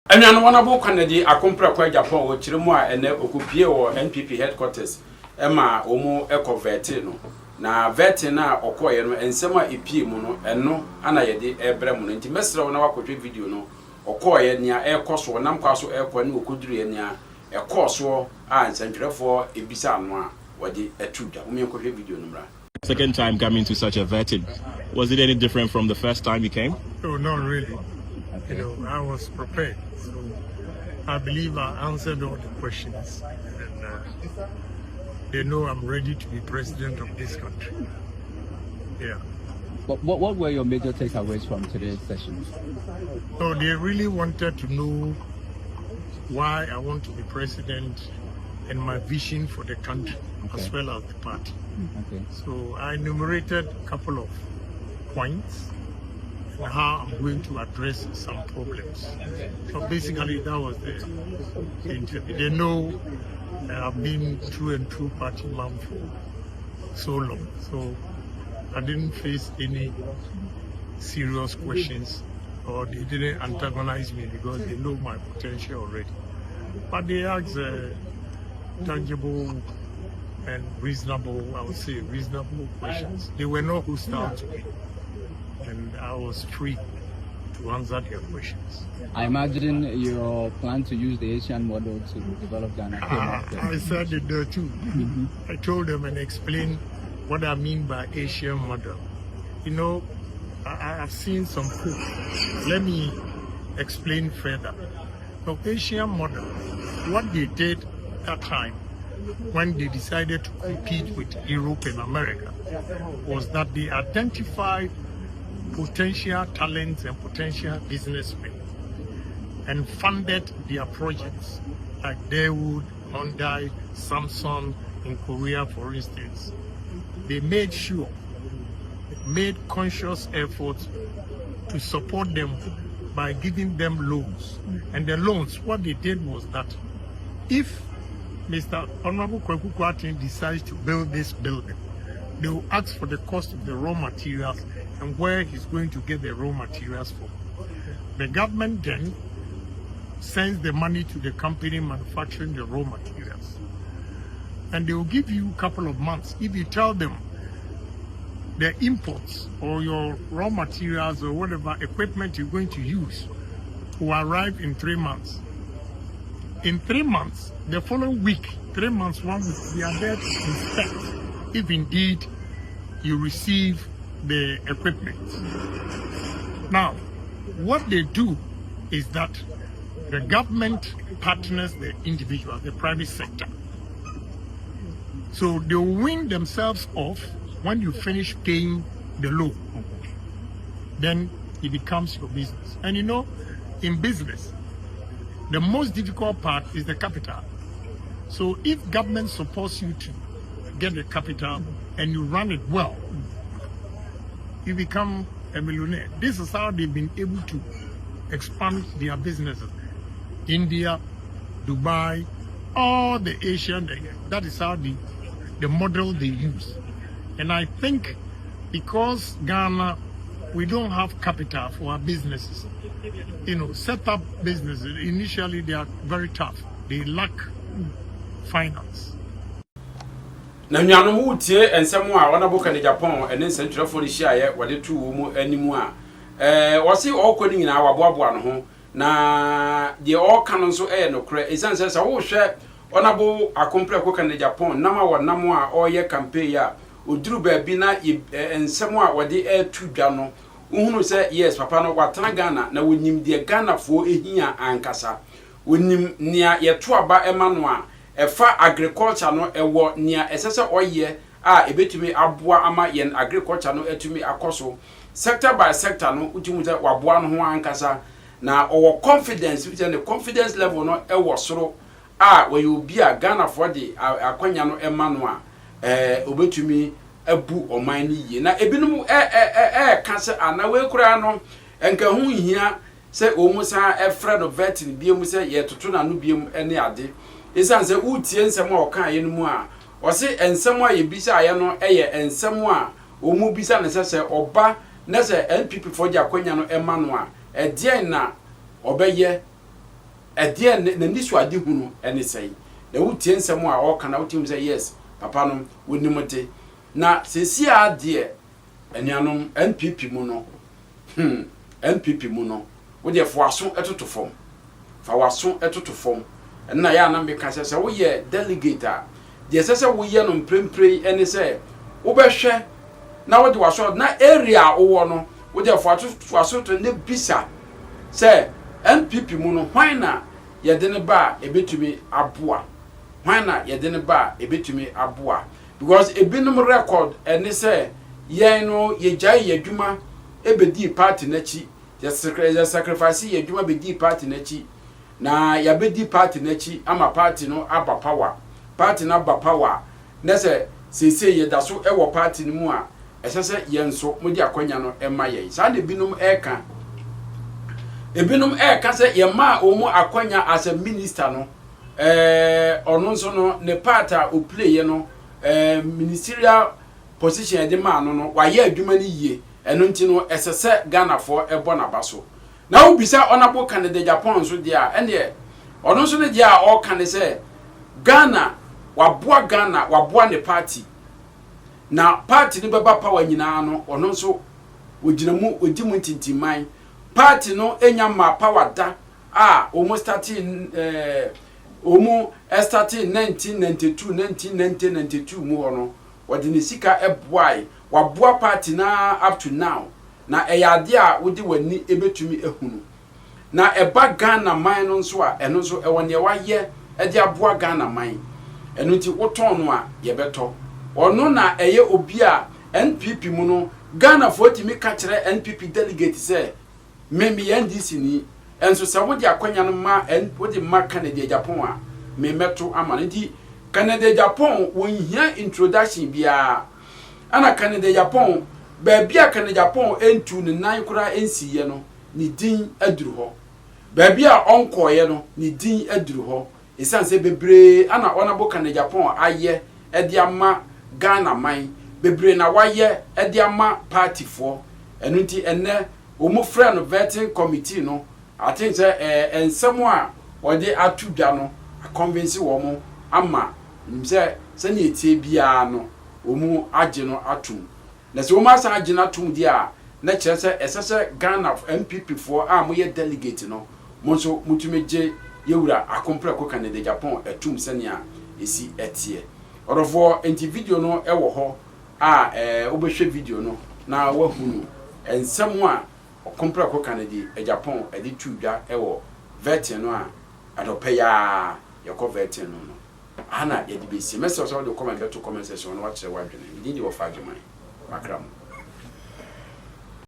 And I'm one of Kennedy, a compra Japan, which Chirimoa and Okupie or NPP headquarters, Emma, Omo Eco Vertino. Na Vertina or Koyano and Sema EP Mono, and no, Anayedi, Ebremon, and Timestra on our video no, or Koya near Air Cost or Namcaso Airport, no Kudri near a course war, and Central for a Bisanwa, or the Etruda, Umiko video number. Second time coming to such a vetting, was it any different from the first time you came? No, not really. You know, I was prepared. So I believe I answered all the questions. And they know I'm ready to be president of this country. Yeah. But what were your major takeaways from today's session? So they really wanted to know why I want to be president and my vision for the country, as well as the party. Okay. So I enumerated a couple of points for how I'm going to address some problems. So basically that was the interview. They know I've been through and through party man for so long. So I didn't face any serious questions, or they didn't antagonize me because they know my potential already. But they asked tangible and reasonable, I would say reasonable questions. They were not hostile to me, and I was free to answer their questions. I imagine your plan to use the Asian model to develop Ghana. I said it there too. I told them and explained what I mean by Asian model. You know, I've seen some quotes. Let me explain further. The Asian model, what they did that time when they decided to compete with Europe and America was that they identified potential talents and potential businessmen and funded their projects like Daewoo, Hyundai, Samsung in Korea, for instance. They made sure, made conscious efforts to support them by giving them loans. And the loans, what they did was that if Mr. Honorable Kwaku Kwarteng decides to build this building, they will ask for the cost of the raw materials and where he's going to get the raw materials from. The government then sends the money to the company manufacturing the raw materials. And they will give you a couple of months. If you tell them the imports or your raw materials or whatever equipment you're going to use will arrive in 3 months. In 3 months, the following week, 3 months, 1 week, we are there to inspect if indeed you receive the equipment. Now, what they do is that the government partners the individual, the private sector. So they win themselves off when you finish paying the loan. Then it becomes your business. And you know, in business, the most difficult part is the capital. So if government supports you to get the capital and you run it well, you become a millionaire. This is how they've been able to expand their businesses. India, Dubai, all the Asian, that is how the model they use. And I think because Ghana, we don't have capital for our businesses. You know, set up businesses, initially they are very tough. They lack finance. Na nyanom wutie ensemo a wona boka ne Japan ene nsentrefo ne hia wode tu wo mu animu a wo se okoni nyina waboaboa no ho na de oka no nso nokre esanse se wo hwe onabo akompre koka ne Japan nama wonam a oye campaign a oduru ba bi na ensemo a wode atu dwa no uhunu se yes papa no watana Ghana na wonim de Ghana fo ehia ankasa wonim nia yeto aba emano a efa agriculture no ewo nia esese oye a ebetumi aboa ama yen agriculture no etumi akoso sector by sector no utumi ze waboa no ho ankasa na owo confidence with the confidence level no ewo soro a we obi a Ghana for the akwanya no emano a obetumi abu oman ni ye na ebinom ka se ana we kura no enka hu hia se omusa efra no vetin biemu se ye toto na no biemu ene ade esan se utie nsem a oka ye no mu a o se ensem a ye bisa ye no eye ensem a omu bisa ne se oba na se NPP foja akwanya no ema no a edien na obeye edien na nisu ade hunu ene sei na utie nsem a oka na utim se yes papa no wonimote na sesi ade enuanom NPP mu no NPP mu no wo de fo aso etoto fom fa waso etoto fom na ya na me ka se wo ye delegate a de se wo ye no mprempre ene se wo behwe na wo de waso na area wo no wo de fo aso to ne bisa se NPP mu no hwan na ye de ne ba ebetumi aboa hwan na ye de ne ba ebetumi aboa because ebinom record ene se ye no ye jai ye dwuma ebedi party na chi ya sacrifice ye dwuma bedi party na chi na ya bedi party na chi ama party no aba power party na aba power na se ye da so ewo party no mu a esese ye nso modi akwanya no ema ye sa de binum ebinum se ye ma omu akwanya as a minister no ono nso no ne party o play ye no ministerial position de ma no wa ye adwuma ni yie eno nti no esese Ghana for ebo na baso na obisa onabo Canada Japan so dia ene ono so ne dia o kan se Ghana waboa ne party na party ni beba power nyina no ono so ogina mu odi mu tintiman party no enya ma power da omo starting 1992 mu ono wodi ne sika eboai waboa party na up to now na eyade a wodi wani ebetumi ehunu na eba Ghana man no nso a eno nso ewone waye ede aboa Ghana man eno nti woton no a yebeto ono na eye obi a NPP mu no Ghana for timi ka kire NPP delegate say memi NDC ni enso se wodi akwanya no ma wodi ma Canada Japan a me meto ama nti Canada Japan wonhia introduction bia ana Canada Japan baabi a Canada Japan entu ne nan kura ensiye no ni din aduru ho baabi a onkoye no ni din aduru ho esanse bebre ana onabo Canada Japan aye ede ama Ghana man bebre na waye ede ama party for enu nti enne omu friend vetting committee no I think ensemo a ode atudwa no convince wo mo ama mse se ne etie bia no omu age no atum na se omu asa age no atum dia na kire se esese Ghana MPP for mo ye delegate no mo so mutumeje yewura akompra ko Canada Japan atum se ne a esi etie orofo enti video no ewo ho obehwe video no na wahunu ensemo a okompra ko Canada Japan edi tudwa ewo vetin no a adopeya yakọ vetin no ana yedi besi message so de comment to comment section no wa kire wa dwene ndi di wo fa dwene makram